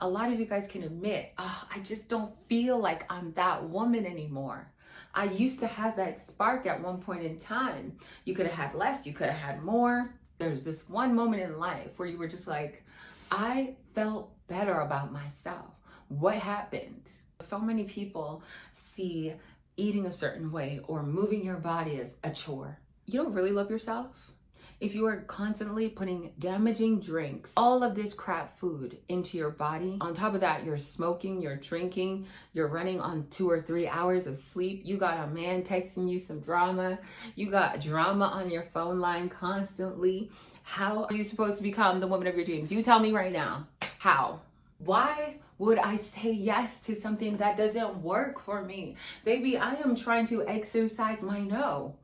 A lot of you guys can admit, I just don't feel like I'm that woman anymore. I used to have that spark at one point in time. You could have had less, you could have had more. There's this one moment in life where you were just like, I felt better about myself. What happened? So many people see eating a certain way or moving your body as a chore. You don't really love yourself if you are constantly putting damaging drinks, all of this crap food into your body. On top of that, you're smoking, you're drinking, you're running on 2 or 3 hours of sleep. You got a man texting you some drama. You got drama on your phone line constantly. How are you supposed to become the woman of your dreams? You tell me right now. How? Why would I say yes to something that doesn't work for me? Baby, I am trying to exercise my no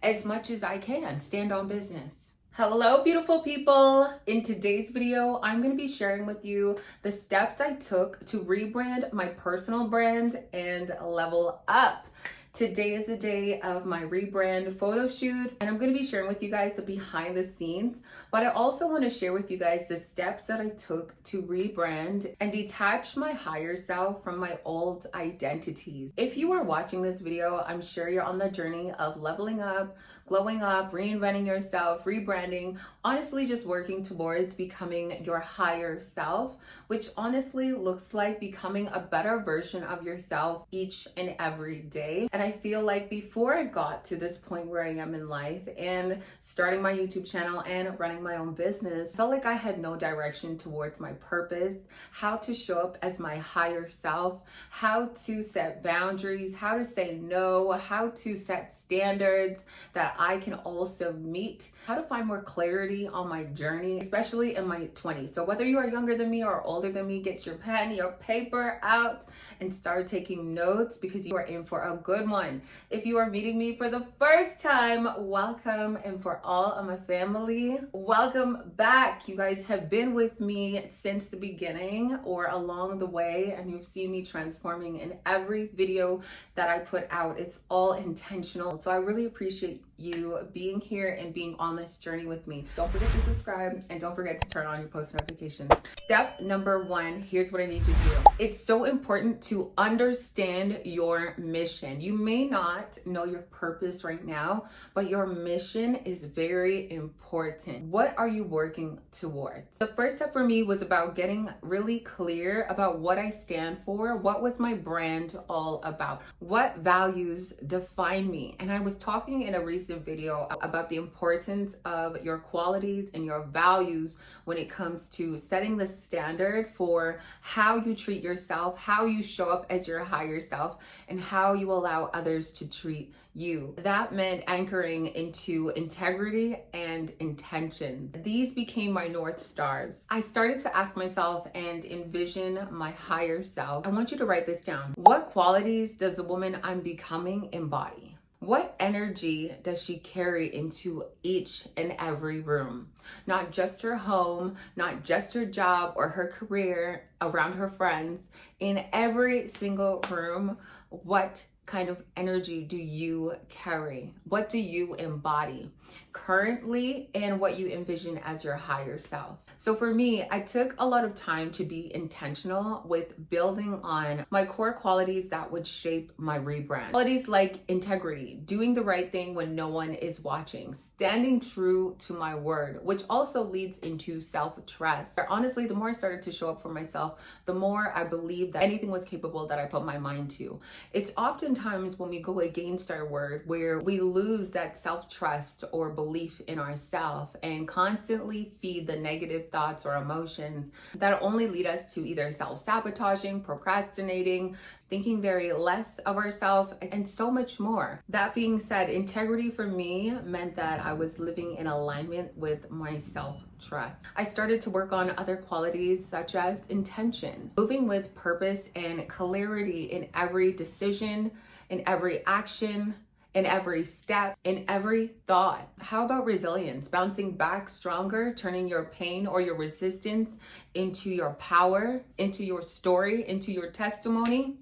as much as I can. Stand on business. Hello, beautiful people. In today's video, I'm going to be sharing with you the steps I took to rebrand my personal brand and level up. Today is the day of my rebrand photo shoot, and I'm going to be sharing with you guys the behind the scenes, but I also want to share with you guys the steps that I took to rebrand and detach my higher self from my old identities. If you are watching this video, I'm sure you're on the journey of leveling up, glowing up, reinventing yourself, rebranding, honestly just working towards becoming your higher self, which honestly looks like becoming a better version of yourself each and every day. And I feel like before I got to this point where I am in life and starting my YouTube channel and running my own business, I felt like I had no direction towards my purpose, how to show up as my higher self, how to set boundaries, how to say no, how to set standards that I can also meet, how to find more clarity on my journey, especially in my 20s. So whether you are younger than me or older than me, get your pen, your paper out and start taking notes because you are in for a good one. If you are meeting me for the first time, welcome. And for all of my family, welcome back. You guys have been with me since the beginning or along the way, and you've seen me transforming in every video that I put out. It's all intentional. So I really appreciate you being here and being on this journey with me. Don't forget to subscribe and don't forget to turn on your post notifications. Step number 1, here's what I need you to do. It's so important to understand your mission. You may not know your purpose right now, but your mission is very important. What are you working towards? The first step for me was about getting really clear about what I stand for. What was my brand all about? What values define me? And I was talking in a recent video about the importance of your qualities and your values when it comes to setting the standard for how you treat yourself, how you show up as your higher self, and how you allow others to treat you. That meant anchoring into integrity and intentions. These became my North Stars. I started to ask myself and envision my higher self. I want you to write this down. What qualities does the woman I'm becoming embody? What energy does she carry into each and every room? Not just her home, not just her job or her career, around her friends. In every single room, what kind of energy do you carry? What do you embody currently and what you envision as your higher self? So for me, I took a lot of time to be intentional with building on my core qualities that would shape my rebrand. Qualities like integrity, doing the right thing when no one is watching, standing true to my word, which also leads into self-trust. Honestly, the more I started to show up for myself, the more I believed that anything was capable that I put my mind to. It's oftentimes when we go against our word where we lose that self-trust or belief in ourselves and constantly feed the negative thoughts or emotions that only lead us to either self-sabotaging, procrastinating, thinking very less of ourselves, and so much more. That being said, integrity for me meant that I was living in alignment with my self-trust. I started to work on other qualities such as intention, moving with purpose and clarity in every decision, in every action, in every step, in every thought. How about resilience? Bouncing back stronger, turning your pain or your resistance into your power, into your story, into your testimony.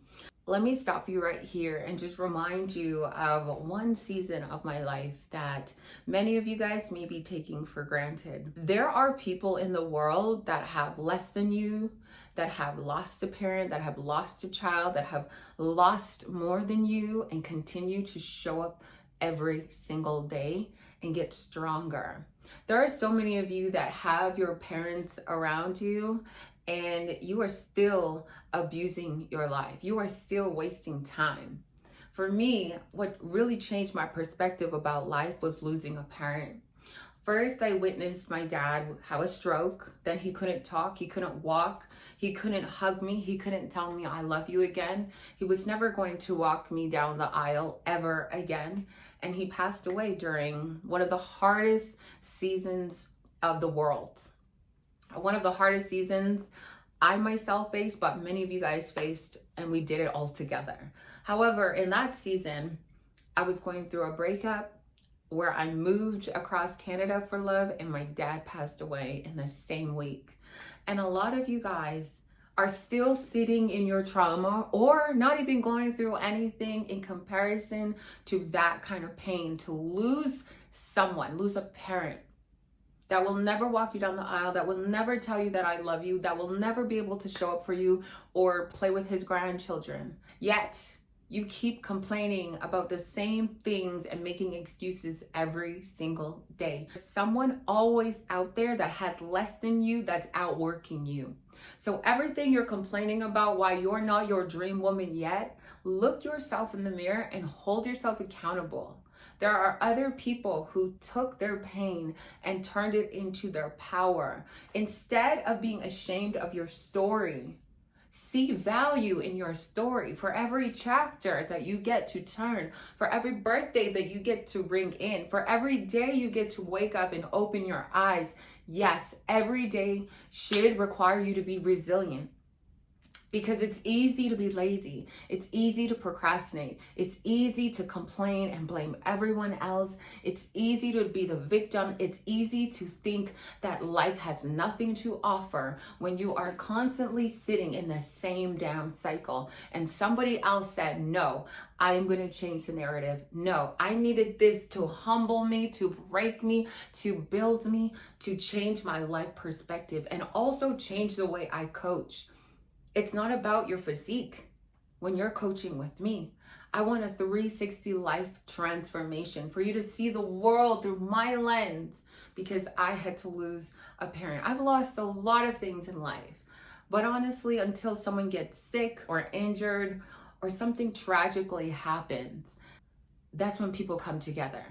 Let me stop you right here and just remind you of one season of my life that many of you guys may be taking for granted. There are people in the world that have less than you, that have lost a parent, that have lost a child, that have lost more than you, and continue to show up every single day and get stronger. There are so many of you that have your parents around you and you are still abusing your life. You are still wasting time. For me, what really changed my perspective about life was losing a parent. First, I witnessed my dad have a stroke. Then he couldn't talk, he couldn't walk, he couldn't hug me, he couldn't tell me I love you again. He was never going to walk me down the aisle ever again. And he passed away during one of the hardest seasons of the world. One of the hardest seasons I myself faced, but many of you guys faced, and we did it all together. However, in that season, I was going through a breakup where I moved across Canada for love, and my dad passed away in the same week. And a lot of you guys are still sitting in your trauma or not even going through anything in comparison to that kind of pain, to lose someone, lose a parent that will never walk you down the aisle, that will never tell you that I love you, that will never be able to show up for you or play with his grandchildren. Yet, you keep complaining about the same things and making excuses every single day. Someone always out there that has less than you, that's outworking you. So everything you're complaining about why you're not your dream woman yet, look yourself in the mirror and hold yourself accountable. There are other people who took their pain and turned it into their power. Instead of being ashamed of your story, see value in your story. For every chapter that you get to turn, for every birthday that you get to bring in, for every day you get to wake up and open your eyes. Yes, every day should require you to be resilient. Because it's easy to be lazy. It's easy to procrastinate. It's easy to complain and blame everyone else. It's easy to be the victim. It's easy to think that life has nothing to offer when you are constantly sitting in the same damn cycle. And somebody else said, no, I am going to change the narrative. No, I needed this to humble me, to break me, to build me, to change my life perspective, and also change the way I coach. It's not about your physique. When you're coaching with me, I want a 360 life transformation for you to see the world through my lens, because I had to lose a parent. I've lost a lot of things in life, but honestly, until someone gets sick or injured or something tragically happens, that's when people come together.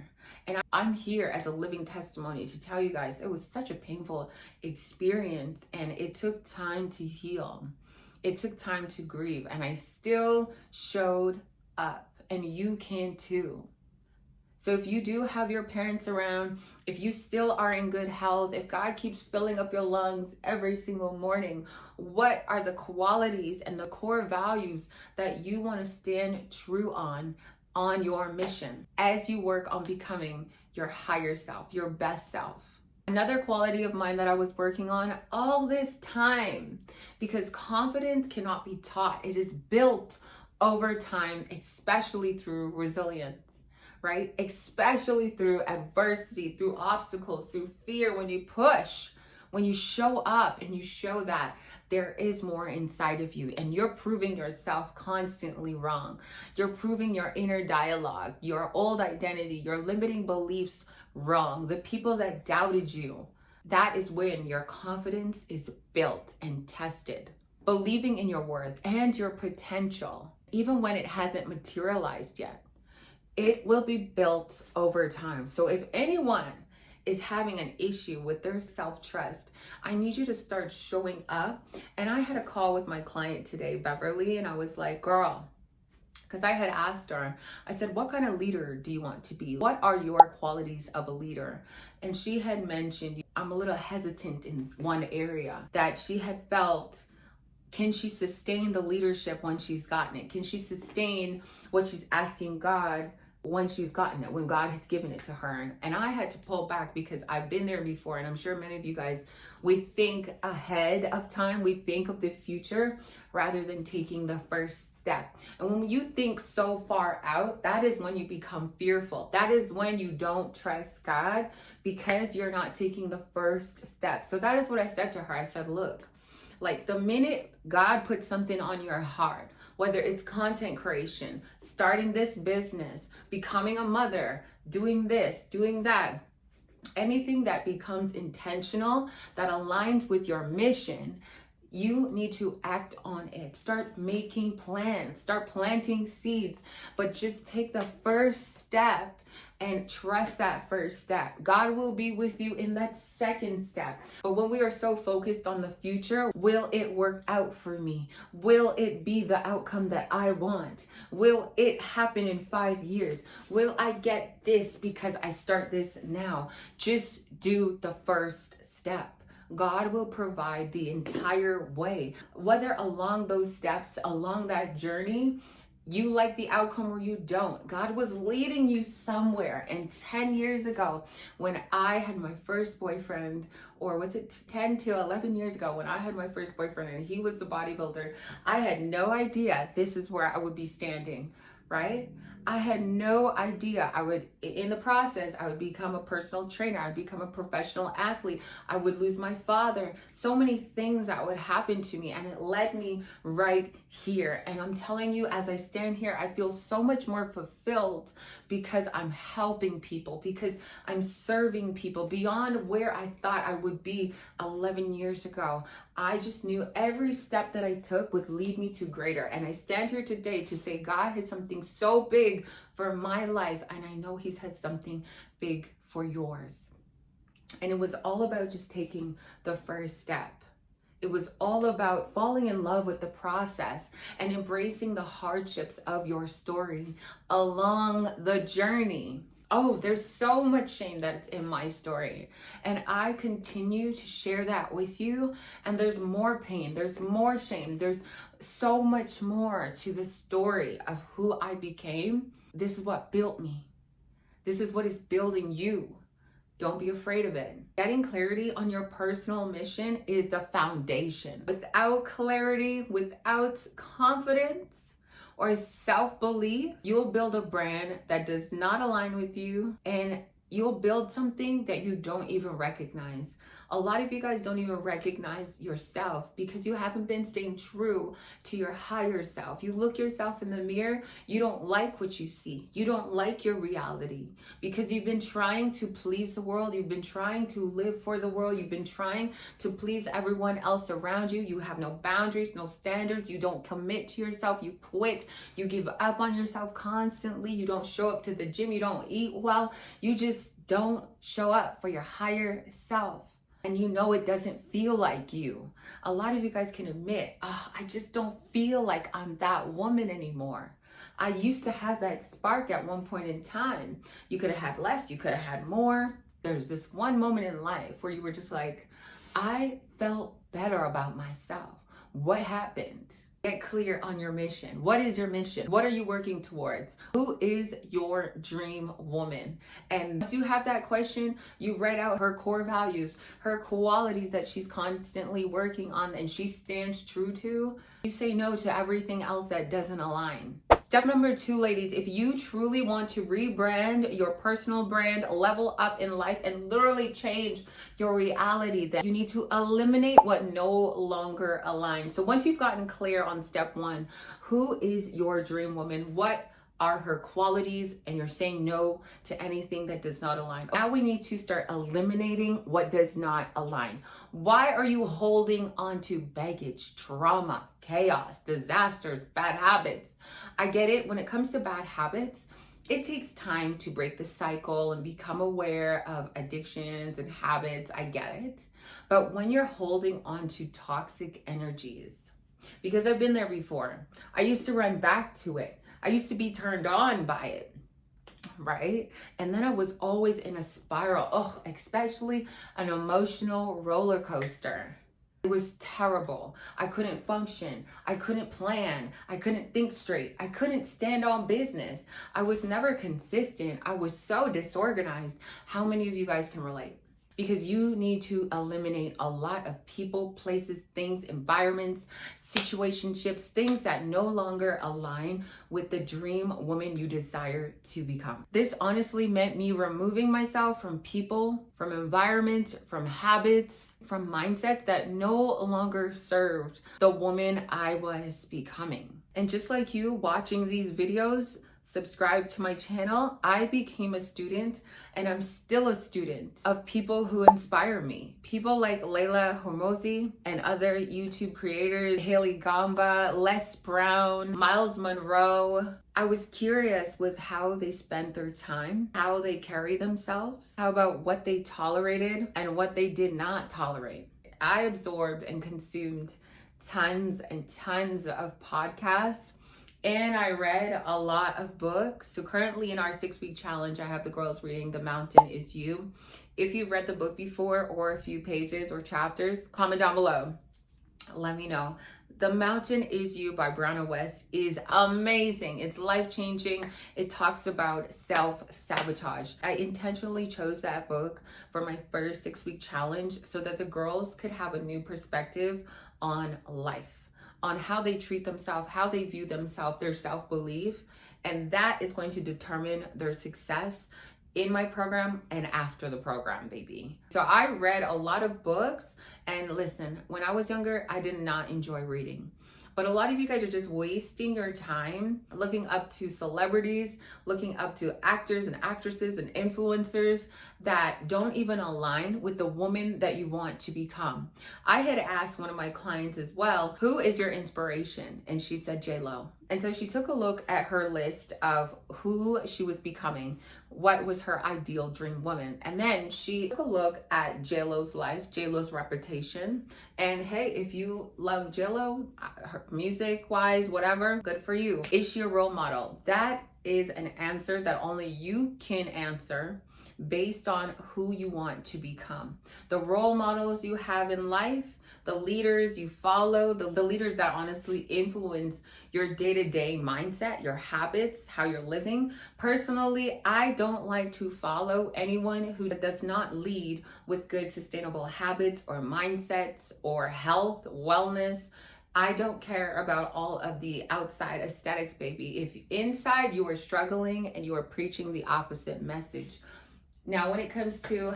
And I'm here as a living testimony to tell you guys it was such a painful experience, and it took time to heal. It took time to grieve, and I still showed up, and you can too. So if you do have your parents around, if you still are in good health, if God keeps filling up your lungs every single morning, what are the qualities and the core values that you want to stand true on your mission as you work on becoming your higher self, your best self? Another quality of mine that I was working on all this time, because confidence cannot be taught. It is built over time, especially through resilience, right? Especially through adversity, through obstacles, through fear. When you push, when you show up and you show that there is more inside of you, and you're proving yourself constantly wrong. You're proving your inner dialogue, your old identity, your limiting beliefs wrong. The people that doubted you, that is when your confidence is built and tested. Believing in your worth and your potential, even when it hasn't materialized yet, it will be built over time. So if anyone is having an issue with their self-trust, I need you to start showing up. And I had a call with my client today, Beverly, and I was like, girl, because I had asked her, I said, what kind of leader do you want to be? What are your qualities of a leader? And she had mentioned, I'm a little hesitant in one area, that she had felt, can she sustain the leadership when she's gotten it? Can she sustain what she's asking God when she's gotten it, when God has given it to her? And I had to pull back, because I've been there before, and I'm sure many of you guys, we think ahead of time, we think of the future rather than taking the first step. And when you think so far out, that is when you become fearful. That is when you don't trust God, because you're not taking the first step. So that is what I said to her. I said, look, Like the minute God puts something on your heart, whether it's content creation, starting this business, becoming a mother, doing this, doing that, anything that becomes intentional, that aligns with your mission, you need to act on it. Start making plans, start planting seeds, but just take the first step and trust that first step. God will be with you in that second step. But when we are so focused on the future, will it work out for me? Will it be the outcome that I want? Will it happen in 5 years? Will I get this because I start this now? Just do the first step. God will provide the entire way. Whether along those steps, along that journey, you like the outcome or you don't. God was leading you somewhere. And 10 years ago, when I had my first boyfriend, or was it 10 to 11 years ago when I had my first boyfriend and he was the bodybuilder, I had no idea this is where I would be standing, right? I had no idea in the process, I would become a personal trainer. I'd become a professional athlete. I would lose my father. So many things that would happen to me, and it led me right here. And I'm telling you, as I stand here, I feel so much more fulfilled because I'm helping people, because I'm serving people beyond where I thought I would be 11 years ago. I just knew every step that I took would lead me to greater. And I stand here today to say God has something so big for my life, and I know He has something big for yours. And it was all about just taking the first step. It was all about falling in love with the process and embracing the hardships of your story along the journey. Oh, there's so much shame that's in my story. And I continue to share that with you. And there's more pain, there's more shame, there's so much more to the story of who I became. This is what built me. This is what is building you. Don't be afraid of it. Getting clarity on your personal mission is the foundation. Without clarity, without confidence, or self-belief, you'll build a brand that does not align with you, and you'll build something that you don't even recognize. A lot of you guys don't even recognize yourself because you haven't been staying true to your higher self. You look yourself in the mirror, you don't like what you see. You don't like your reality because you've been trying to please the world. You've been trying to live for the world. You've been trying to please everyone else around you. You have no boundaries, no standards. You don't commit to yourself. You quit. You give up on yourself constantly. You don't show up to the gym. You don't eat well. You just don't show up for your higher self. And you know it doesn't feel like you. A lot of you guys can admit, I just don't feel like I'm that woman anymore. I used to have that spark at one point in time. You could have had less, you could have had more. There's this one moment in life where you were just like, I felt better about myself. What happened? Get clear on your mission. What is your mission? What are you working towards? Who is your dream woman? And once you have that question, you write out her core values, her qualities that she's constantly working on and she stands true to. You say no to everything else that doesn't align. Step number 2, ladies, if you truly want to rebrand your personal brand, level up in life, and literally change your reality, then you need to eliminate what no longer aligns. So once you've gotten clear on step 1, who is your dream woman? What are her qualities? And you're saying no to anything that does not align. Now we need to start eliminating what does not align. Why are you holding on to baggage, trauma, chaos, disasters, bad habits? I get it. When it comes to bad habits, it takes time to break the cycle and become aware of addictions and habits. I get it. But when you're holding on to toxic energies, because I've been there before, I used to run back to it. I used to be turned on by it, right? And then I was always in a spiral, especially an emotional roller coaster. It was terrible. I couldn't function. I couldn't plan. I couldn't think straight. I couldn't stand on business. I was never consistent. I was so disorganized. How many of you guys can relate? because you need to eliminate a lot of people, places, things, environments, situationships, things that no longer align with the dream woman you desire to become. This honestly meant me removing myself from people, from environments, from habits, from mindsets that no longer served the woman I was becoming. And just like you watching these videos, subscribe to my channel, I became a student, and I'm still a student of people who inspire me. People like Layla Hormozi and other YouTube creators, Haley Gamba, Les Brown, Miles Monroe. I was curious with how they spent their time, how they carry themselves, how about what they tolerated and what they did not tolerate. I absorbed and consumed tons and tons of podcasts, and I read a lot of books. So currently in our 6-week challenge, I have the girls reading The Mountain Is You. If you've read the book before or a few pages or chapters, comment down below. Let me know. The Mountain Is You by Brown West is amazing. It's life-changing. It talks about self-sabotage. I intentionally chose that book for my first 6-week challenge so that the girls could have a new perspective on life, on how they treat themselves, how they view themselves, their self-belief. And that is going to determine their success in my program and after the program, baby. So I read a lot of books. And listen, when I was younger, I did not enjoy reading. But a lot of you guys are just wasting your time looking up to celebrities, looking up to actors and actresses and influencers that don't even align with the woman that you want to become. I had asked one of my clients as well, who is your inspiration? And she said J-Lo. And so she took a look at her list of who she was becoming, what was her ideal dream woman. And then she took a look at J-Lo's life, J-Lo's reputation. And hey, if you love J-Lo, her music-wise, whatever, good for you. Is she a role model? That is an answer that only you can answer based on who you want to become. The role models you have in life, the leaders you follow, the leaders that honestly influence your day-to-day mindset, your habits, how you're living. Personally, I don't like to follow anyone who does not lead with good sustainable habits or mindsets or health, wellness. I don't care about all of the outside aesthetics, baby. If inside you are struggling and you are preaching the opposite message. Now, when it comes to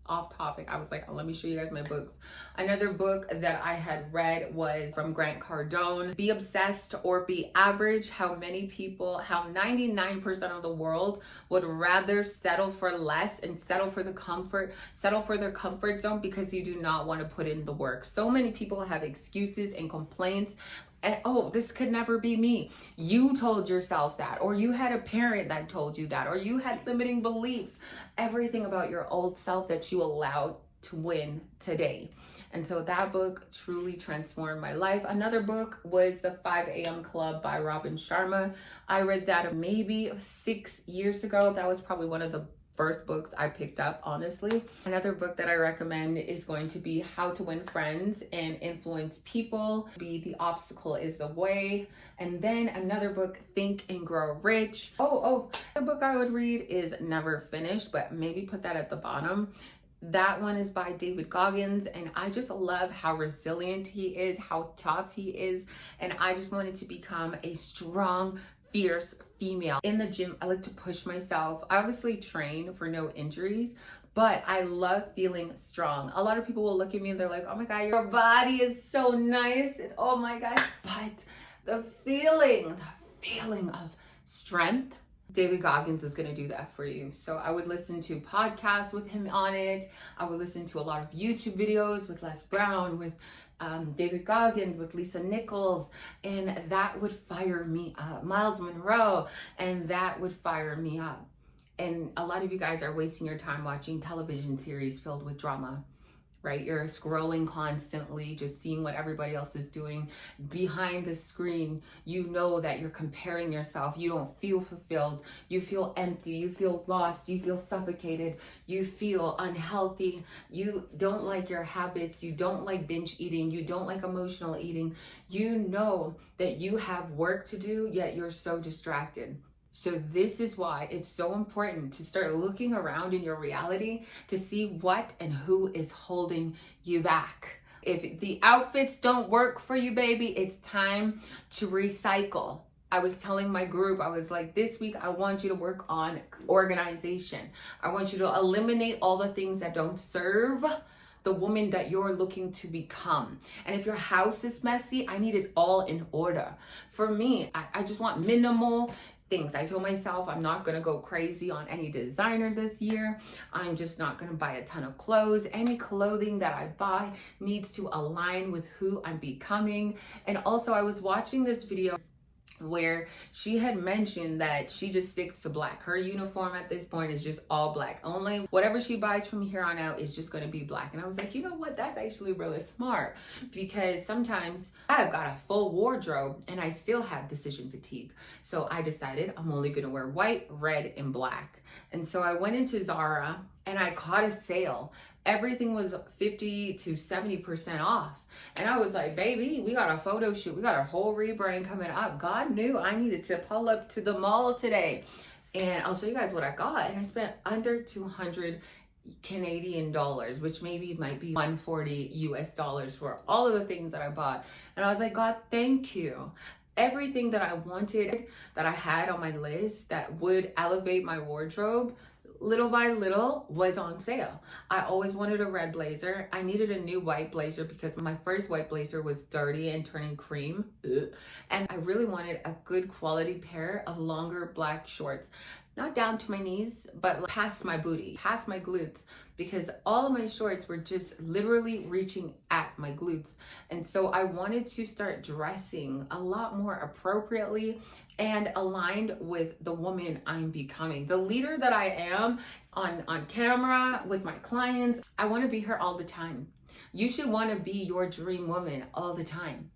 off topic, I was like, oh, let me show you guys my books. Another book that I had read was from Grant Cardone, Be Obsessed or Be Average, how 99% of the world would rather settle for less and settle for their comfort zone because you do not want to put in the work. So many people have excuses and complaints. And, oh, this could never be me. You told yourself that, or you had a parent that told you that, or you had limiting beliefs, everything about your old self that you allowed to win today. And so that book truly transformed my life. Another book was The 5 a.m. Club by Robin Sharma. I read that maybe 6 years ago. That was probably one of the first books I picked up, honestly. Another book that I recommend is going to be How to Win Friends and Influence People. The Obstacle is the Way. And then another book, Think and Grow Rich. The book I would read is Never Finished, but maybe put that at the bottom. That one is by David Goggins, and I just love how resilient he is, how tough he is, and I just wanted to become a strong, fierce female. In the gym, I like to push myself. I obviously train for no injuries, but I love feeling strong. A lot of people will look at me and they're like, oh my God, your body is so nice. And oh my gosh, but the feeling of strength, David Goggins is going to do that for you. So I would listen to podcasts with him on it. I would listen to a lot of YouTube videos with Les Brown, with David Goggins, with Lisa Nichols, and that would fire me up. Miles Monroe, and that would fire me up. And a lot of you guys are wasting your time watching television series filled with drama, right? You're scrolling constantly, just seeing what everybody else is doing. Behind the screen, you know that you're comparing yourself. You don't feel fulfilled. You feel empty. You feel lost. You feel suffocated. You feel unhealthy. You don't like your habits. You don't like binge eating. You don't like emotional eating. You know that you have work to do, yet you're so distracted. So this is why it's so important to start looking around in your reality to see what and who is holding you back. If the outfits don't work for you, baby, it's time to recycle. I was telling my group, I was like, this week, I want you to work on organization. I want you to eliminate all the things that don't serve the woman that you're looking to become. And if your house is messy, I need it all in order. For me, I just want minimal things. I told myself I'm not gonna go crazy on any designer this year. I'm just not gonna buy a ton of clothes. Any clothing that I buy needs to align with who I'm becoming. And also, I was watching this video where she had mentioned that she just sticks to black. Her uniform at this point is just all black. Only whatever she buys from here on out is just going to be black. And I was like, you know what? That's actually really smart, because sometimes I've got a full wardrobe and I still have decision fatigue. So I decided I'm only going to wear white, red, and black. And so I went into Zara and I caught a sale. Everything was 50 to 70% off. And I was like, baby, we got a photo shoot. We got a whole rebrand coming up. God knew I needed to pull up to the mall today. And I'll show you guys what I got. And I spent under 200 Canadian dollars, which maybe might be 140 US dollars for all of the things that I bought. And I was like, God, thank you. Everything that I wanted, that I had on my list that would elevate my wardrobe, little by little, was on sale. I always wanted a red blazer. I needed a new white blazer because my first white blazer was dirty and turning cream. And I really wanted a good quality pair of longer black shorts. Not down to my knees, but past my booty, past my glutes, because all of my shorts were just literally reaching at my glutes. And so I wanted to start dressing a lot more appropriately and aligned with the woman I'm becoming. The leader that I am on camera with my clients, I want to be her all the time. You should want to be your dream woman all the time.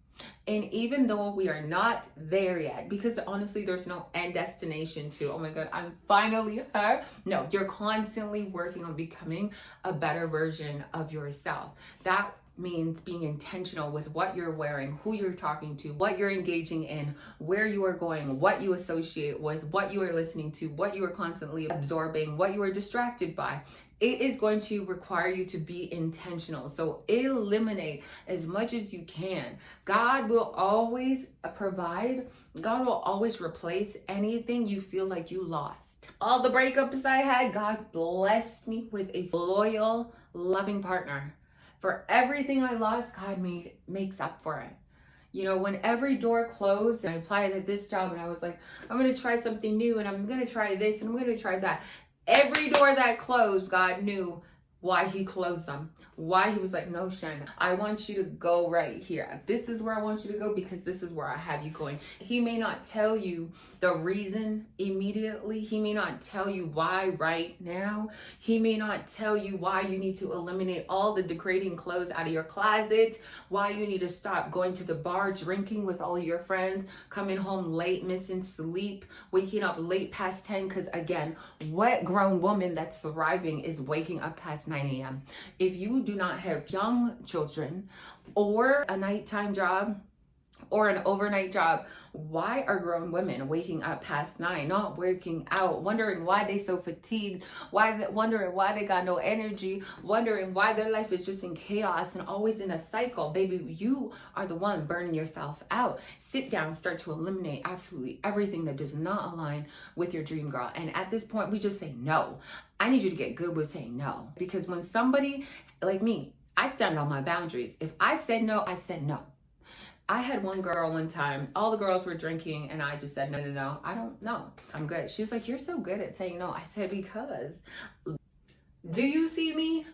And even though we are not there yet, because honestly, there's no end destination to, oh my God, I'm finally her. No, you're constantly working on becoming a better version of yourself. That means being intentional with what you're wearing, who you're talking to, what you're engaging in, where you are going, what you associate with, what you are listening to, what you are constantly absorbing, what you are distracted by. It is going to require you to be intentional. So eliminate as much as you can. God will always provide. God will always replace anything you feel like you lost. All the breakups I had, God blessed me with a loyal, loving partner. For everything I lost, God makes up for it. You know, when every door closed, and I applied at this job and I was like, I'm going to try something new and I'm going to try this and I'm going to try that. Every door that closed, God knew why he closed them. Why he was like, no, Shanna, I want you to go right here. This is where I want you to go because this is where I have you going. He may not tell you the reason immediately. He may not tell you why right now. He may not tell you why you need to eliminate all the degrading clothes out of your closet, why you need to stop going to the bar, drinking with all your friends, coming home late, missing sleep, waking up late past 10. Because again, what grown woman that's thriving is waking up past 9 a.m. If you do not have young children or a nighttime job or an overnight job, why are grown women waking up past 9, not working out, wondering why they so fatigued, wondering why they got no energy, wondering why their life is just in chaos and always in a cycle? Baby, you are the one burning yourself out. Sit down, start to eliminate absolutely everything that does not align with your dream, girl. And at this point, we just say no. I need you to get good with saying no. Because when somebody like me, I stand on my boundaries. If I said no, I said no. I had one girl one time, all the girls were drinking and I just said, no, I don't know. I'm good. She was like, you're so good at saying no. I said, because do you see me?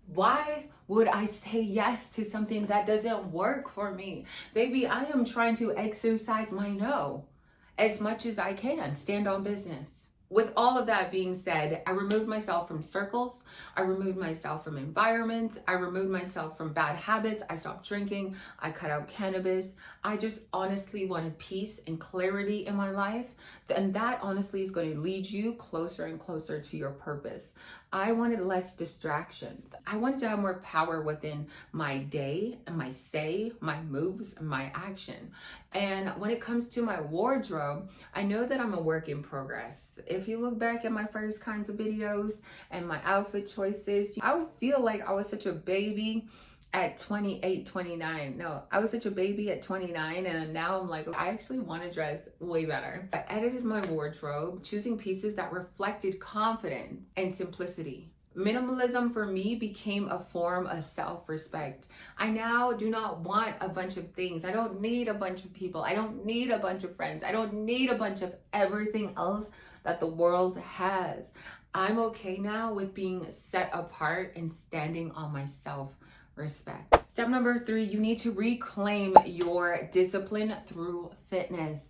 Why would I say yes to something that doesn't work for me? Baby, I am trying to exercise my no as much as I can. Stand on business. With all of that being said, I removed myself from circles. I removed myself from environments. I removed myself from bad habits. I stopped drinking. I cut out cannabis. I just honestly wanted peace and clarity in my life. And that honestly is going to lead you closer and closer to your purpose. I wanted less distractions. I wanted to have more power within my day and my say, my moves, and my action. And when it comes to my wardrobe, I know that I'm a work in progress. If you look back at my first kinds of videos and my outfit choices, I would feel like I was such a baby at 28, 29. No, I was such a baby at 29, and now I'm like, I actually want to dress way better. I edited my wardrobe, choosing pieces that reflected confidence and simplicity. Minimalism for me became a form of self-respect. I now do not want a bunch of things. I don't need a bunch of people. I don't need a bunch of friends. I don't need a bunch of everything else that the world has. I'm okay now with being set apart and standing on myself. Respect. Step number 3, you need to reclaim your discipline through fitness.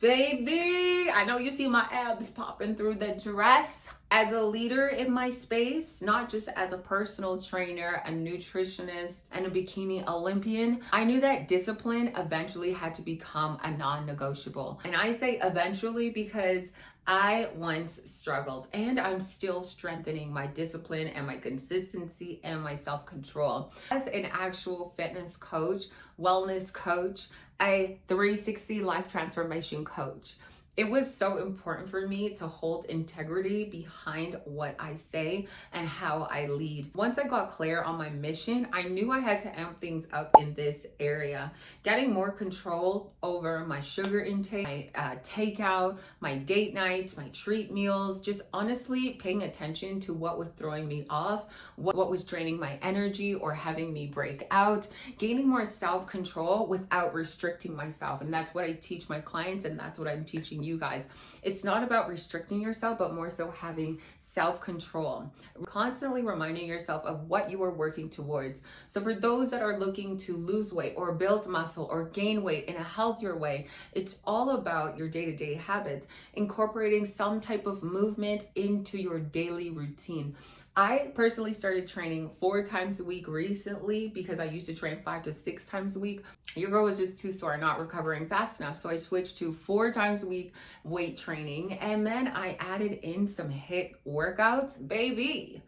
Baby, I know you see my abs popping through the dress. As a leader in my space, not just as a personal trainer, a nutritionist, and a bikini Olympian, I knew that discipline eventually had to become a non-negotiable. And I say eventually because I once struggled, and I'm still strengthening my discipline and my consistency and my self-control. As an actual fitness coach, wellness coach, a 360 life transformation coach, it was so important for me to hold integrity behind what I say and how I lead. Once I got clear on my mission, I knew I had to amp things up in this area. Getting more control over my sugar intake, my takeout, my date nights, my treat meals, just honestly paying attention to what was throwing me off, what was draining my energy or having me break out, gaining more self-control without restricting myself. And that's what I teach my clients, and that's what I'm teaching you guys. It's not about restricting yourself, but more so having self-control, constantly reminding yourself of what you are working towards. So for those that are looking to lose weight or build muscle or gain weight in a healthier way, it's all about your day-to-day habits, incorporating some type of movement into your daily routine. I personally started training 4 times a week recently because I used to train 5 to 6 times a week. Your girl was just too sore, not recovering fast enough. So I switched to 4 times a week weight training. And then I added in some HIIT workouts. Baby,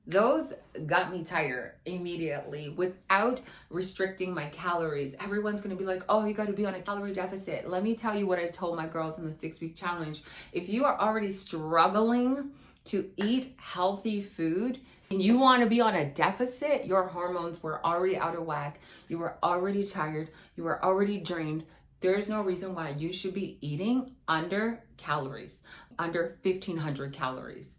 those got me tighter immediately without restricting my calories. Everyone's going to be like, oh, you got to be on a calorie deficit. Let me tell you what I told my girls in the 6-week challenge. If you are already struggling to eat healthy food and you want to be on a deficit, your hormones were already out of whack. You were already tired. You were already drained. There's no reason why you should be eating under calories, under 1,500 calories.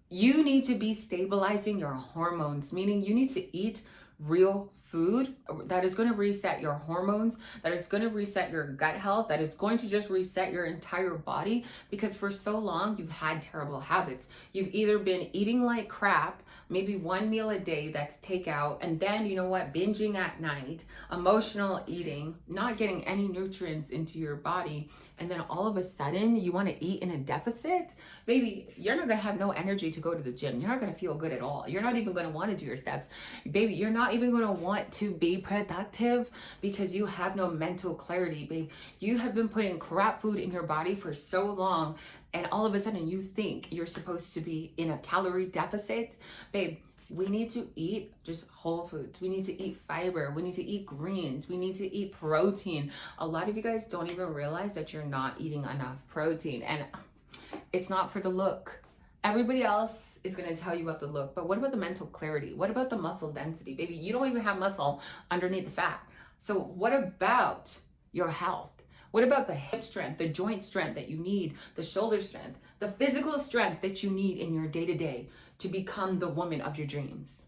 You need to be stabilizing your hormones, meaning you need to eat real food that is going to reset your hormones, that is going to reset your gut health, that is going to just reset your entire body, because for so long you've had terrible habits. You've either been eating like crap, maybe 1 meal a day that's takeout, and then you know what, binging at night, emotional eating, not getting any nutrients into your body, and then all of a sudden you want to eat in a deficit. Baby, you're not going to have no energy to go to the gym. You're not going to feel good at all. You're not even going to want to do your steps. Baby, you're not even going to want to be productive because you have no mental clarity, babe. You have been putting crap food in your body for so long, and all of a sudden you think you're supposed to be in a calorie deficit. Babe, we need to eat just whole foods. We need to eat fiber. We need to eat greens. We need to eat protein. A lot of you guys don't even realize that you're not eating enough protein, and it's not for the look. Everybody else is going to tell you about the look, but what about the mental clarity? What about the muscle density? Baby, you don't even have muscle underneath the fat. So what about your health? What about the hip strength, the joint strength that you need, the shoulder strength, the physical strength that you need in your day-to-day to become the woman of your dreams?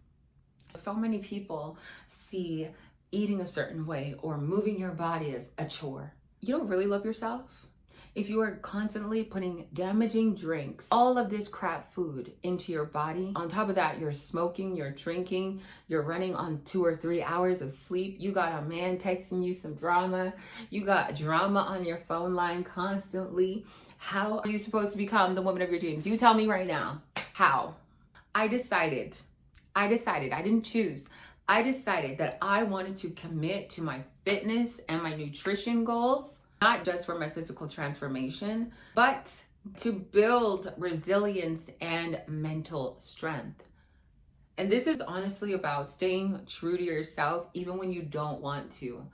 So many people see eating a certain way or moving your body as a chore. You don't really love yourself if you are constantly putting damaging drinks, all of this crap food into your body. On top of that, you're smoking, you're drinking, you're running on 2 or 3 hours of sleep. You got a man texting you some drama. You got drama on your phone line constantly. How are you supposed to become the woman of your dreams? You tell me right now. How? I decided. I didn't choose. I decided that I wanted to commit to my fitness and my nutrition goals, not just for my physical transformation, but to build resilience and mental strength. And this is honestly about staying true to yourself, even when you don't want to.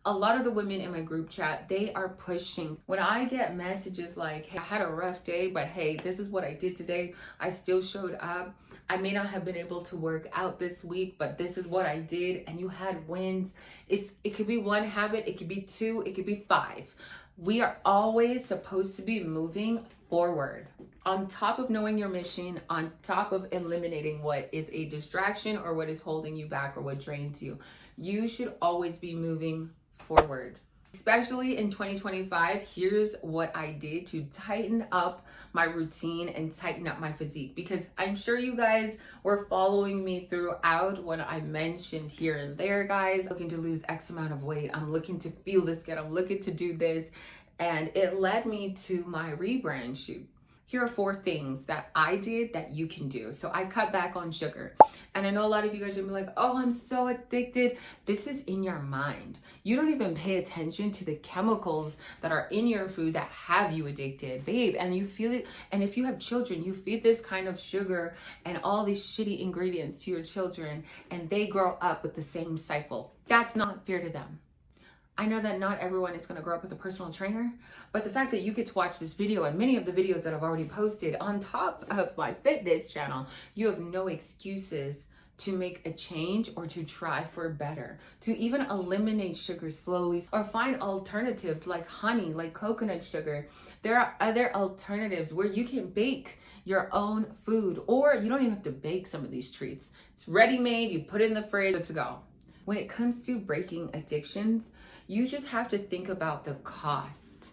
A lot of the women in my group chat, they are pushing. When I get messages like, hey, I had a rough day, but hey, this is what I did today. I still showed up. I may not have been able to work out this week, but this is what I did. And you had wins. It could be one habit. It could be two. It could be five. We are always supposed to be moving forward. On top of knowing your mission, on top of eliminating what is a distraction or what is holding you back or what drains you, you should always be moving forward. Especially in 2025, here's what I did to tighten up my routine and tighten up my physique, because I'm sure you guys were following me throughout when I mentioned here and there, guys, looking to lose X amount of weight. I'm looking to feel this good. I'm looking to do this. And it led me to my rebrand shoot. Here are 4 things that I did that you can do. So I cut back on sugar. And I know a lot of you guys are gonna be like, oh, I'm so addicted. This is in your mind. You don't even pay attention to the chemicals that are in your food that have you addicted, babe. And you feel it. And if you have children, you feed this kind of sugar and all these shitty ingredients to your children, and they grow up with the same cycle. That's not fair to them. I know that not everyone is going to grow up with a personal trainer, but the fact that you get to watch this video and many of the videos that I've already posted on top of my fitness channel, you have no excuses to make a change or to try for better, to even eliminate sugar slowly or find alternatives like honey, like coconut sugar. There are other alternatives where you can bake your own food, or you don't even have to bake some of these treats. It's ready-made, you put it in the fridge, good to go. When it comes to breaking addictions, you just have to think about the cost,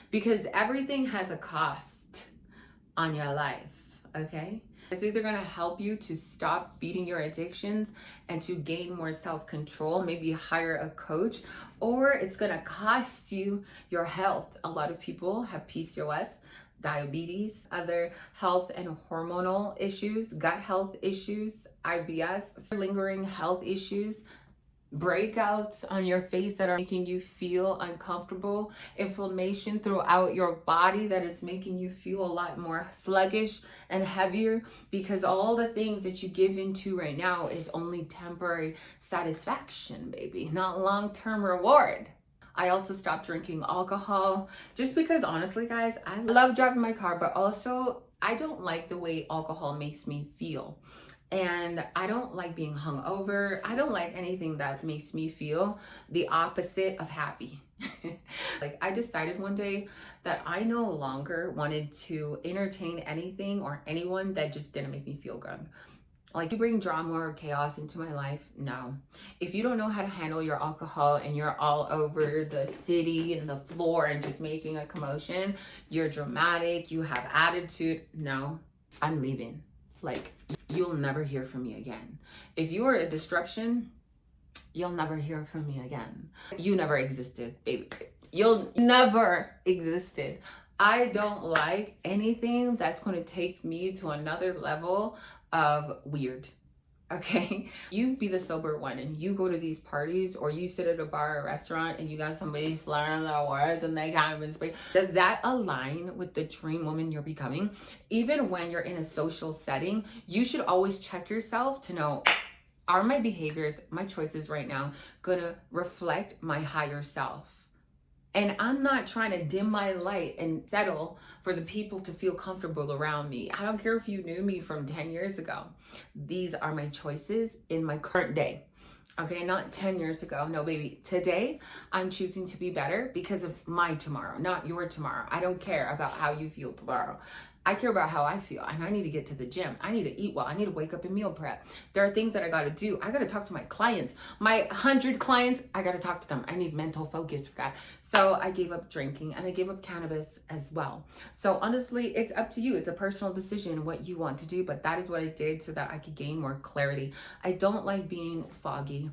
because everything has a cost on your life, okay? It's either gonna help you to stop feeding your addictions and to gain more self-control, maybe hire a coach, or it's gonna cost you your health. A lot of people have PCOS, diabetes, other health and hormonal issues, gut health issues, IBS, lingering health issues, breakouts on your face that are making you feel uncomfortable, inflammation throughout your body that is making you feel a lot more sluggish and heavier, because all the things that you give into right now is only temporary satisfaction, baby, not long-term reward. I also stopped drinking alcohol just because, honestly, guys, I love driving my car, but also I don't like the way alcohol makes me feel. And I don't like being hungover. I don't like anything that makes me feel the opposite of happy. Like, I decided one day that I no longer wanted to entertain anything or anyone that just didn't make me feel good. Like, you bring drama or chaos into my life? No. If you don't know how to handle your alcohol and you're all over the city and the floor and just making a commotion, you're dramatic, you have attitude, no, I'm leaving. Like, you'll never hear from me again. If you are a disruption, you'll never hear from me again. You never existed, baby. You'll never existed. I don't like anything that's going to take me to another level of weird. Okay, you be the sober one and you go to these parties, or you sit at a bar or restaurant and you got somebody slurring their words and they can't even speak. Does that align with the dream woman you're becoming? Even when you're in a social setting, you should always check yourself to know, are my behaviors, my choices right now gonna reflect my higher self? And I'm not trying to dim my light and settle for the people to feel comfortable around me. I don't care if you knew me from 10 years ago. These are my choices in my current day. Okay, not 10 years ago. No, baby. Today, I'm choosing to be better because of my tomorrow, not your tomorrow. I don't care about how you feel tomorrow. I care about how I feel, and I need to get to the gym. I need to eat well. I need to wake up and meal prep. There are things that I got to do. I got to talk to my clients. My 100 clients, I got to talk to them. I need mental focus for that. So I gave up drinking, and I gave up cannabis as well. So honestly, it's up to you. It's a personal decision what you want to do, but that is what I did so that I could gain more clarity. I don't like being foggy.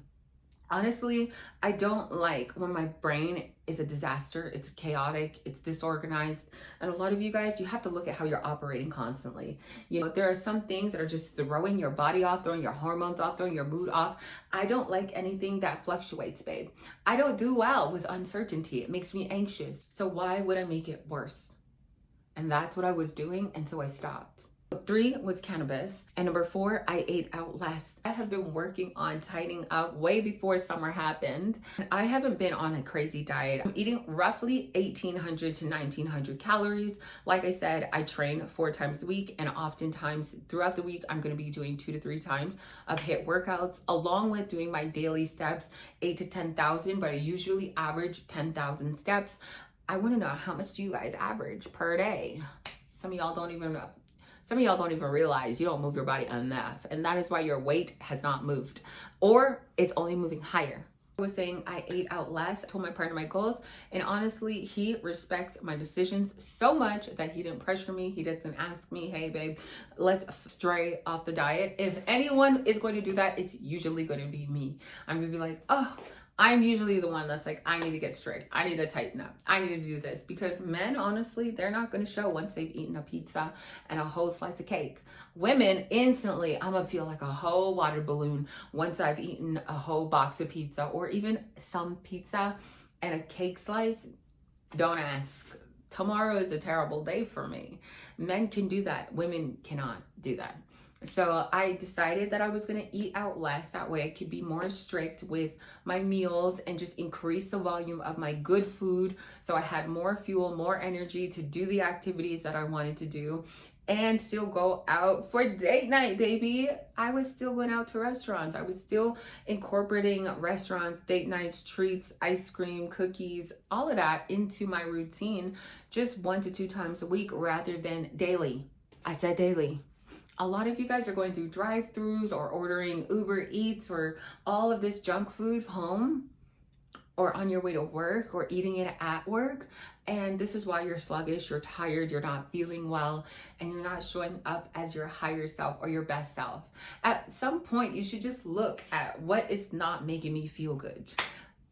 Honestly, I don't like when my brain is a disaster. It's chaotic, it's disorganized. And a lot of you guys, you have to look at how you're operating constantly. You know, there are some things that are just throwing your body off, throwing your hormones off, throwing your mood off. I don't like anything that fluctuates, babe. I don't do well with uncertainty. It makes me anxious. So why would I make it worse? And that's what I was doing, and so I stopped. 3 was cannabis, and number 4, I ate out less. I have been working on tightening up way before summer happened. I haven't been on a crazy diet. I'm eating roughly 1,800 to 1,900 calories. Like I said, I train 4 times a week, and oftentimes throughout the week, I'm gonna be doing 2 to 3 times of HIIT workouts, along with doing my daily steps, 8 to 10,000, but I usually average 10,000 steps. I wanna know, how much do you guys average per day? Some of y'all don't even know. Some of y'all don't even realize you don't move your body enough, and that is why your weight has not moved, or it's only moving higher. I was saying I ate out less, I told my partner my goals, and honestly, he respects my decisions so much that he didn't pressure me. He doesn't ask me, hey babe, let's stray off the diet. If anyone is going to do that, it's usually going to be me. I'm going to be like, oh, I'm usually the one that's like, I need to get straight. I need to tighten up. I need to do this. Because men, honestly, they're not going to show once they've eaten a pizza and a whole slice of cake. Women, instantly, I'm going to feel like a whole water balloon once I've eaten a whole box of pizza or even some pizza and a cake slice. Don't ask. Tomorrow is a terrible day for me. Men can do that. Women cannot do that. So I decided that I was going to eat out less. That way I could be more strict with my meals and just increase the volume of my good food. So I had more fuel, more energy to do the activities that I wanted to do and still go out for date night, baby. I was still going out to restaurants. I was still incorporating restaurants, date nights, treats, ice cream, cookies, all of that into my routine, just 1 to 2 times a week rather than daily. I said daily. A lot of you guys are going through drive-thrus or ordering Uber Eats or all of this junk food home or on your way to work or eating it at work. And this is why you're sluggish, you're tired, you're not feeling well, and you're not showing up as your higher self or your best self. At some point, you should just look at what is not making me feel good.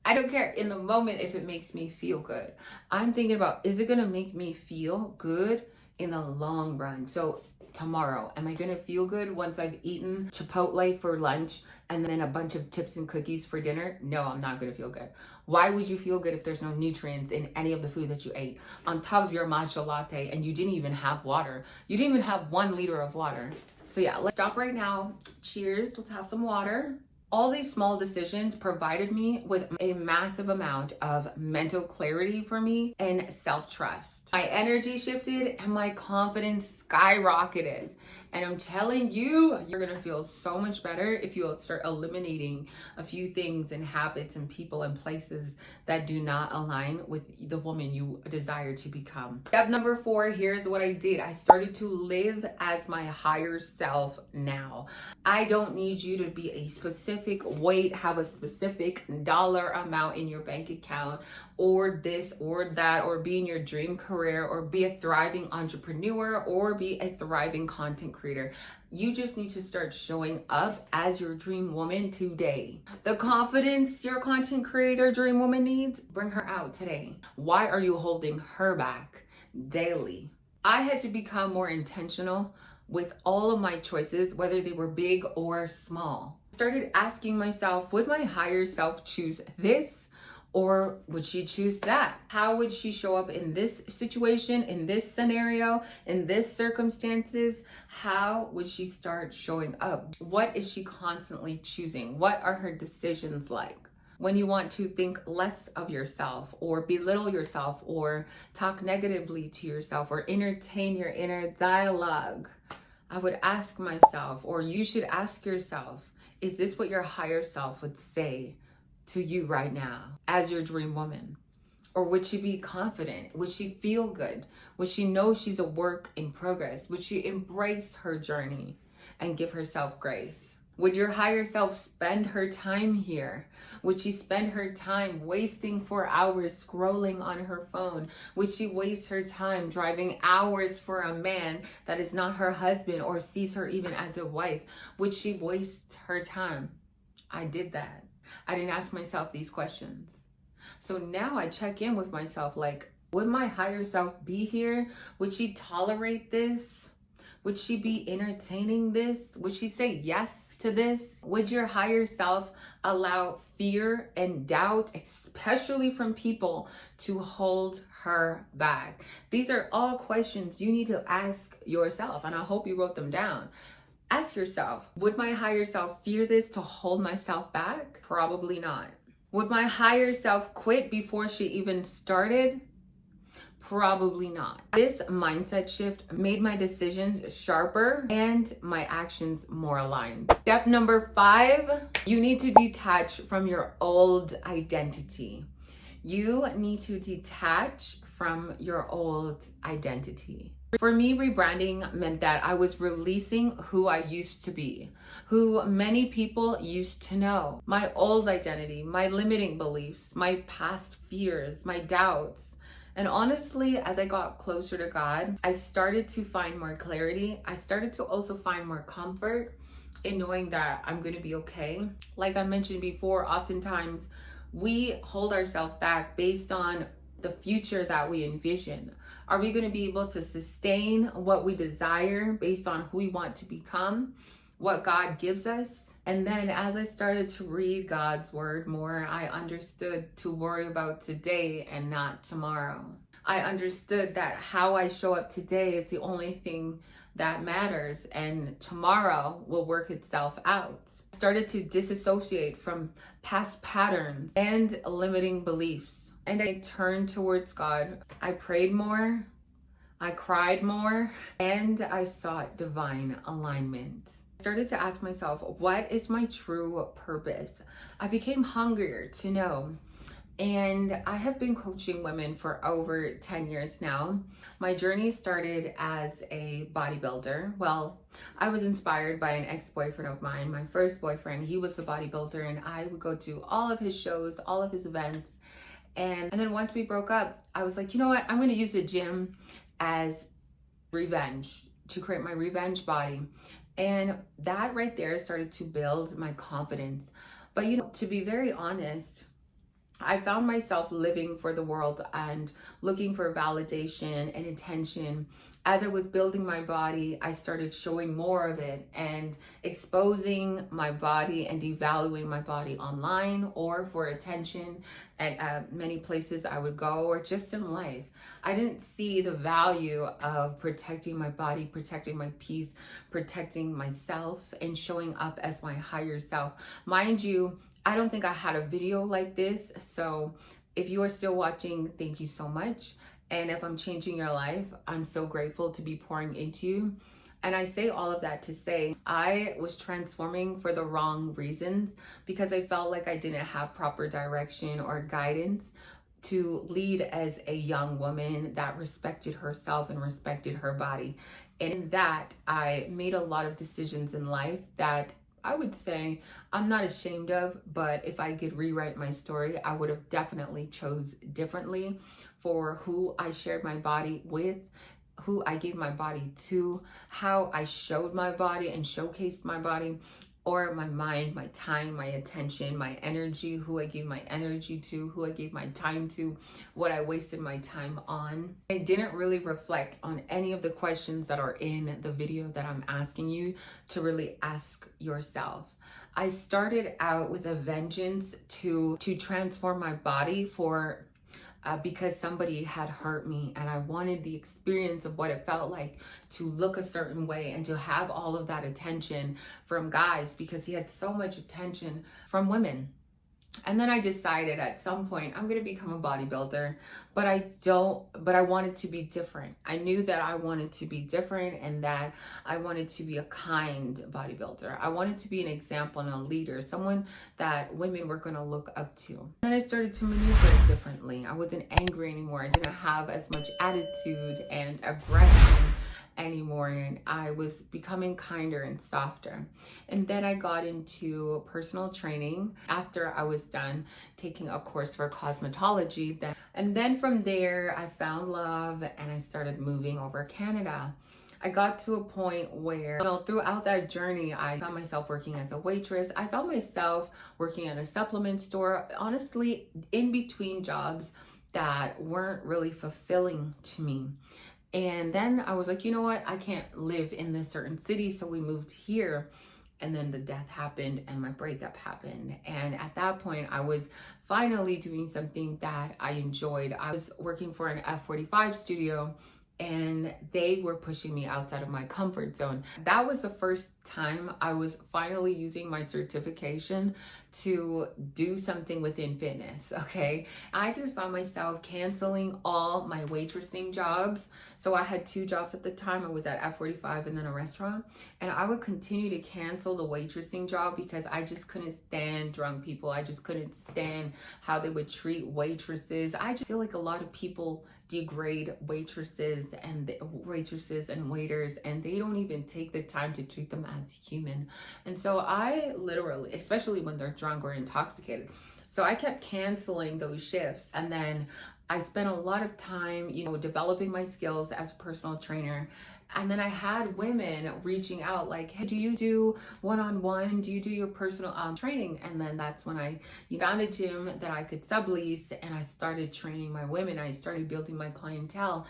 I don't care in the moment if it makes me feel good. I'm thinking about, is it gonna make me feel good in the long run? So tomorrow, am I gonna feel good once I've eaten Chipotle for lunch and then a bunch of chips and cookies for dinner? No, I'm not gonna feel good. Why would you feel good if there's no nutrients in any of the food that you ate? On top of your matcha latte, and you didn't even have water. You didn't even have 1 liter of water. So yeah, let's stop right now. Cheers, let's have some water. All these small decisions provided me with a massive amount of mental clarity for me and self-trust. My energy shifted and my confidence skyrocketed. And I'm telling you, you're gonna feel so much better if you start eliminating a few things and habits and people and places that do not align with the woman you desire to become. Step number 4, here's what I did. I started to live as my higher self now. I don't need you to be a specific weight, have a specific dollar amount in your bank account, or this or that, or be in your dream career, or be a thriving entrepreneur, or be a thriving content creator. You just need to start showing up as your dream woman today. The confidence your content creator dream woman needs, bring her out today. Why are you holding her back daily? I had to become more intentional with all of my choices, whether they were big or small. I started asking myself, would my higher self choose this? Or would she choose that? How would she show up in this situation, in this scenario, in this circumstances? How would she start showing up? What is she constantly choosing? What are her decisions like? When you want to think less of yourself or belittle yourself or talk negatively to yourself or entertain your inner dialogue, I would ask myself, or you should ask yourself, is this what your higher self would say to you right now as your dream woman? Or would she be confident? Would she feel good? Would she know she's a work in progress? Would she embrace her journey and give herself grace? Would your higher self spend her time here? Would she spend her time wasting 4 hours scrolling on her phone? Would she waste her time driving hours for a man that is not her husband or sees her even as a wife? Would she waste her time? I did that. I didn't ask myself these questions. So now I check in with myself, like, would my higher self be here? Would she tolerate this? Would she be entertaining this? Would she say yes to this? Would your higher self allow fear and doubt, especially from people, to hold her back? These are all questions you need to ask yourself, and I hope you wrote them down. Ask yourself, would my higher self fear this to hold myself back? Probably not. Would my higher self quit before she even started? Probably not. This mindset shift made my decisions sharper and my actions more aligned. Step number 5, you need to detach from your old identity. You need to detach from your old identity. For me, rebranding meant that I was releasing who I used to be, who many people used to know. My old identity, my limiting beliefs, my past fears, my doubts. And honestly, as I got closer to God, I started to find more clarity. I started to also find more comfort in knowing that I'm going to be okay. Like I mentioned before, oftentimes we hold ourselves back based on the future that we envision. Are we going to be able to sustain what we desire based on who we want to become, what God gives us? And then as I started to read God's word more, I understood to worry about today and not tomorrow. I understood that how I show up today is the only thing that matters, and tomorrow will work itself out. I started to disassociate from past patterns and limiting beliefs. And I turned towards God. I prayed more, I cried more, and I sought divine alignment. I started to ask myself, what is my true purpose? I became hungrier to know. And I have been coaching women for over 10 years now. My journey started as a bodybuilder. Well, I was inspired by an ex-boyfriend of mine, my first boyfriend. He was a bodybuilder, and I would go to all of his shows, all of his events. And then once we broke up, I was like, you know what? I'm going to use the gym as revenge, to create my revenge body. And that right there started to build my confidence. But to be very honest, I found myself living for the world and looking for validation and attention. As I was building my body, I started showing more of it and exposing my body and devaluing my body online or for attention at many places I would go, or just in life. I didn't see the value of protecting my body, protecting my peace, protecting myself, and showing up as my higher self. Mind you, I don't think I had a video like this, so if you are still watching, thank you so much. And if I'm changing your life, I'm so grateful to be pouring into you. And I say all of that to say I was transforming for the wrong reasons, because I felt like I didn't have proper direction or guidance to lead as a young woman that respected herself and respected her body. And in that, I made a lot of decisions in life that I would say I'm not ashamed of, but if I could rewrite my story, I would have definitely chose differently for who I shared my body with, who I gave my body to, how I showed my body and showcased my body, or my mind, my time, my attention, my energy, who I gave my energy to, who I gave my time to, what I wasted my time on. I didn't really reflect on any of the questions that are in the video that I'm asking you to really ask yourself. I started out with a vengeance to transform my body because somebody had hurt me, and I wanted the experience of what it felt like to look a certain way and to have all of that attention from guys, because he had so much attention from women. And then I decided at some point I'm going to become a bodybuilder, but I wanted to be different. I knew that I wanted to be different and that I wanted to be a kind bodybuilder. I wanted to be an example and a leader, someone that women were going to look up to. Then I started to maneuver differently. I wasn't angry anymore. I didn't have as much attitude and aggression anymore, and I was becoming kinder and softer. And then I got into personal training after I was done taking a course for cosmetology. And then from there I found love and I started moving over Canada. I got to a point where, throughout that journey, I found myself working as a waitress. I found myself working at a supplement store, honestly, in between jobs that weren't really fulfilling to me. And then I was like, you know what? I can't live in this certain city. So we moved here. And then the death happened and my breakup happened. And at that point, I was finally doing something that I enjoyed. I was working for an F45 studio, and they were pushing me outside of my comfort zone. That was the first time I was finally using my certification to do something within fitness, okay? I just found myself canceling all my waitressing jobs. So I had 2 jobs at the time. I was at F45 and then a restaurant. And I would continue to cancel the waitressing job because I just couldn't stand drunk people. I just couldn't stand how they would treat waitresses. I just feel like a lot of people degrade waitresses and waiters, and they don't even take the time to treat them as human. And so I literally, especially when they're drunk or intoxicated, so I kept canceling those shifts. And then I spent a lot of time, developing my skills as a personal trainer. And then I had women reaching out like, hey, do you do one-on-one? Do you do your personal training? And then that's when I found a gym that I could sublease, and I started training my women. I started building my clientele.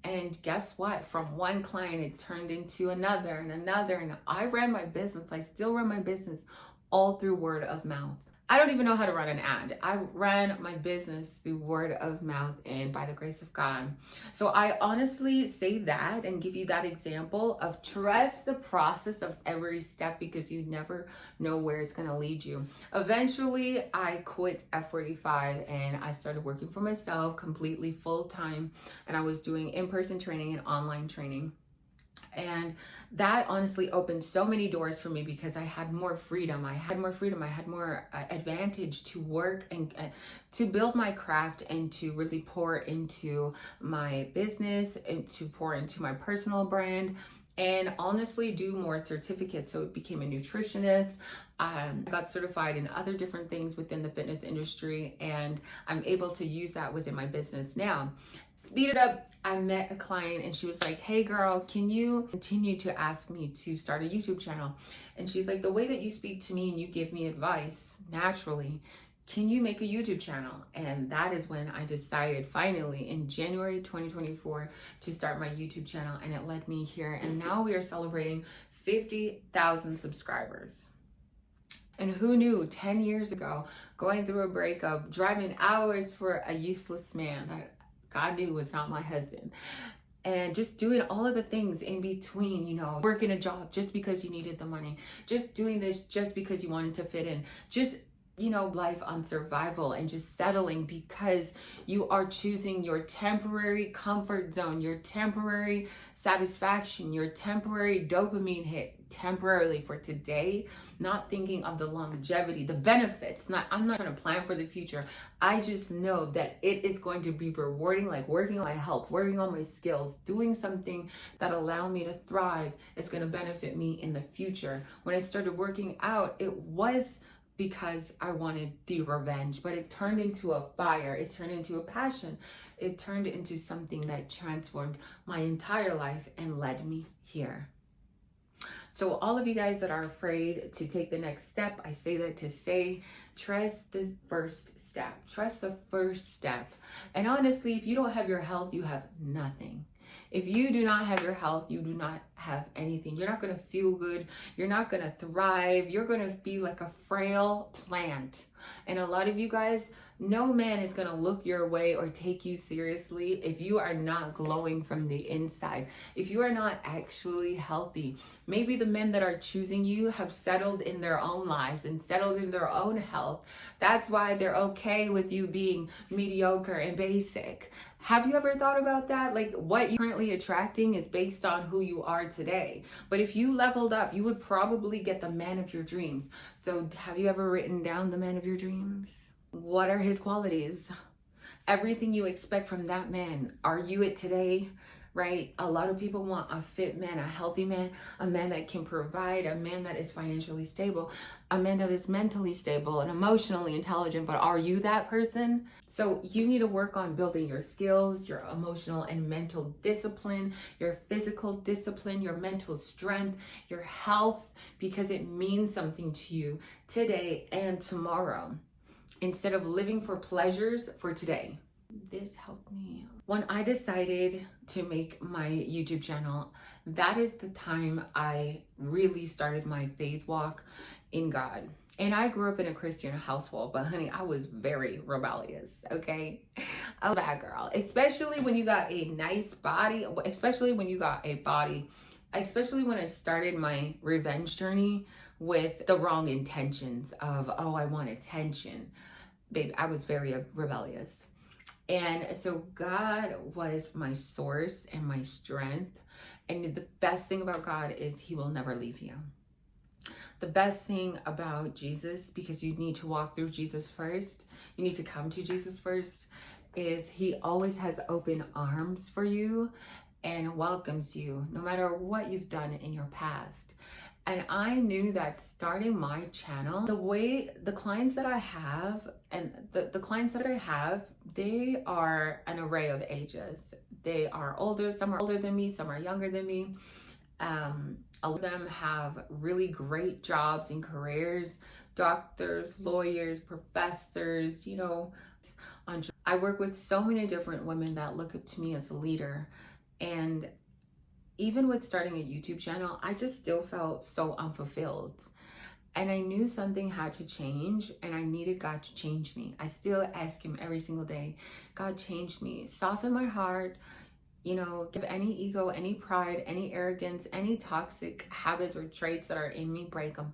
And guess what? From one client, it turned into another and another. And I ran my business. I still run my business all through word of mouth. I don't even know how to run an ad. I ran my business through word of mouth and by the grace of God. So I honestly say that and give you that example of trust the process of every step, because you never know where it's going to lead you. Eventually, I quit F45 and I started working for myself completely full time. And I was doing in-person training and online training. And that honestly opened so many doors for me because I had more freedom. I had more advantage to work and to build my craft and to really pour into my business and to pour into my personal brand and honestly do more certificates. So it became a nutritionist. I got certified in other different things within the fitness industry, and I'm able to use that within my business now. Speed it up, I met a client and she was like, hey girl, can you continue to ask me to start a YouTube channel? And she's like, the way that you speak to me and you give me advice naturally, can you make a YouTube channel? And that is when I decided finally in January 2024 to start my YouTube channel, and it led me here. And now we are celebrating 50,000 subscribers. And who knew 10 years ago, going through a breakup, driving hours for a useless man that God knew was not my husband, and just doing all of the things in between, working a job just because you needed the money, just doing this just because you wanted to fit in, just life on survival, and just settling because you are choosing your temporary comfort zone, your temporary satisfaction, your temporary dopamine hit temporarily for today, not thinking of the longevity, the benefits. I'm not trying to plan for the future. I just know that it is going to be rewarding, like working on my health, working on my skills, doing something that allow me to thrive is going to benefit me in the future. When I started working out, it was because I wanted the revenge, but it turned into a fire. It turned into a passion. It turned into something that transformed my entire life and led me here. So all of you guys that are afraid to take the next step, I say that to say, trust the first step. Trust the first step. And honestly, if you don't have your health, you have nothing. If you do not have your health, you do not have anything. You're not going to feel good. You're not going to thrive. You're going to be like a frail plant. And a lot of you guys, no man is going to look your way or take you seriously if you are not glowing from the inside, if you are not actually healthy. Maybe the men that are choosing you have settled in their own lives and settled in their own health. That's why they're okay with you being mediocre and basic. Have you ever thought about that? Like, what you're currently attracting is based on who you are today. But if you leveled up, you would probably get the man of your dreams. So have you ever written down the man of your dreams? What are his qualities? Everything you expect from that man. Are you it today? right? A lot of people want a fit man, a healthy man, a man that can provide, a man that is financially stable, a man that is mentally stable and emotionally intelligent. But are you that person? So you need to work on building your skills, your emotional and mental discipline, your physical discipline, your mental strength, your health, because it means something to you today and tomorrow, instead of living for pleasures for today. This helped me. When I decided to make my YouTube channel, that is the time I really started my faith walk in God. And I grew up in a Christian household, but honey, I was very rebellious, okay? I was a bad girl, especially when you got a nice body, especially when you got a body, especially when I started my revenge journey with the wrong intentions of, oh, I want attention. Babe, I was very rebellious. And so God was my source and my strength. And the best thing about God is he will never leave you. The best thing about Jesus, because you need to walk through Jesus first, you need to come to Jesus first, is he always has open arms for you and welcomes you no matter what you've done in your past. And I knew that starting my channel, the clients that I have, and the clients that I have, they are an array of ages. They are older, some are older than me, some are younger than me. A lot of them have really great jobs and careers, doctors, lawyers, professors, you know. I work with so many different women that look up to me as a leader. And even with starting a YouTube channel, I just still felt so unfulfilled. And I knew something had to change, and I needed God to change me. I still ask him every single day, God, change me, soften my heart, you know, give any ego, any pride, any arrogance, any toxic habits or traits that are in me, break them.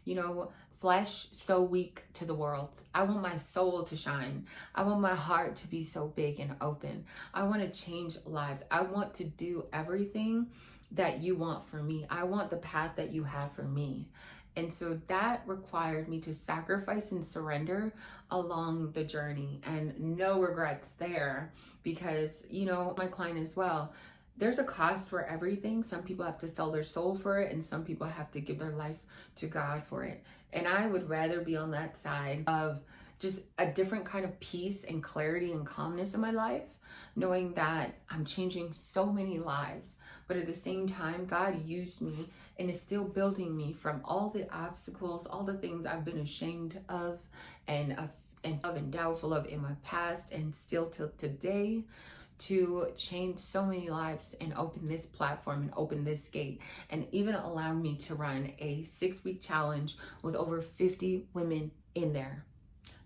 You know, flesh so weak to the world. I want my soul to shine. I want my heart to be so big and open. I want to change lives. I want to do everything that you want for me. I want the path that you have for me. And so that required me to sacrifice and surrender along the journey, and no regrets there, because, you know, my client as well, there's a cost for everything. Some people have to sell their soul for it, and some people have to give their life to God for it. And I would rather be on that side of just a different kind of peace and clarity and calmness in my life, knowing that I'm changing so many lives. But at the same time, God used me and is still building me from all the obstacles, all the things I've been ashamed of and doubtful of in my past, and still till today, to change so many lives and open this platform and open this gate, and even allow me to run a 6-week challenge with over 50 women in there,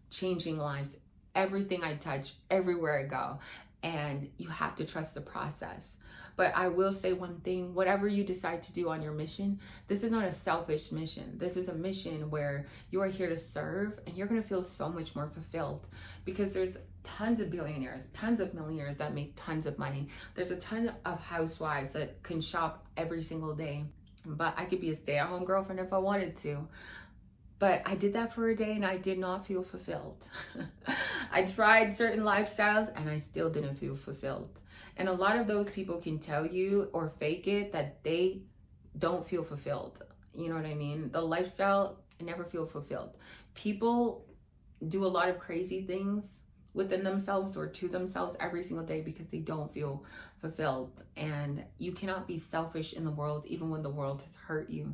changing lives, everything I touch, everywhere I go. And you have to trust the process. But I will say one thing, whatever you decide to do on your mission, this is not a selfish mission. This is a mission where you are here to serve, and you're gonna feel so much more fulfilled, because there's tons of billionaires, tons of millionaires that make tons of money. There's a ton of housewives that can shop every single day. But I could be a stay-at-home girlfriend if I wanted to. But I did that for a day and I did not feel fulfilled. I tried certain lifestyles and I still didn't feel fulfilled. And a lot of those people can tell you or fake it that they don't feel fulfilled. You know what I mean? The lifestyle, I never feel fulfilled. People do a lot of crazy things within themselves or to themselves every single day because they don't feel fulfilled. And you cannot be selfish in the world, even when the world has hurt you.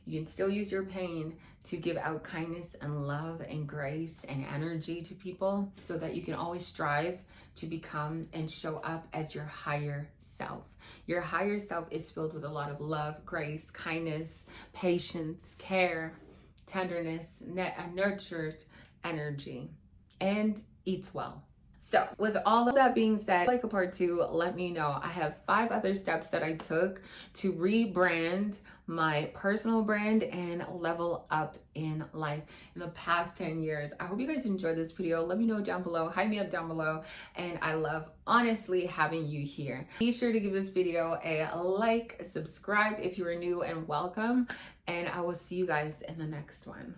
You can still use your pain to give out kindness and love and grace and energy to people, so that you can always strive to become and show up as your higher self. Your higher self is filled with a lot of love, grace, kindness, patience, care, tenderness, nurtured energy, and eats well. So with all of that being said, like a part 2, let me know. I have 5 other steps that I took to rebrand my personal brand and level up in life in the past 10 years. I hope you guys enjoyed this video. Let me know down below, hype me up down below, and I love honestly having you here. Be sure to give this video a like, subscribe if you are new, and welcome, and I will see you guys in the next one.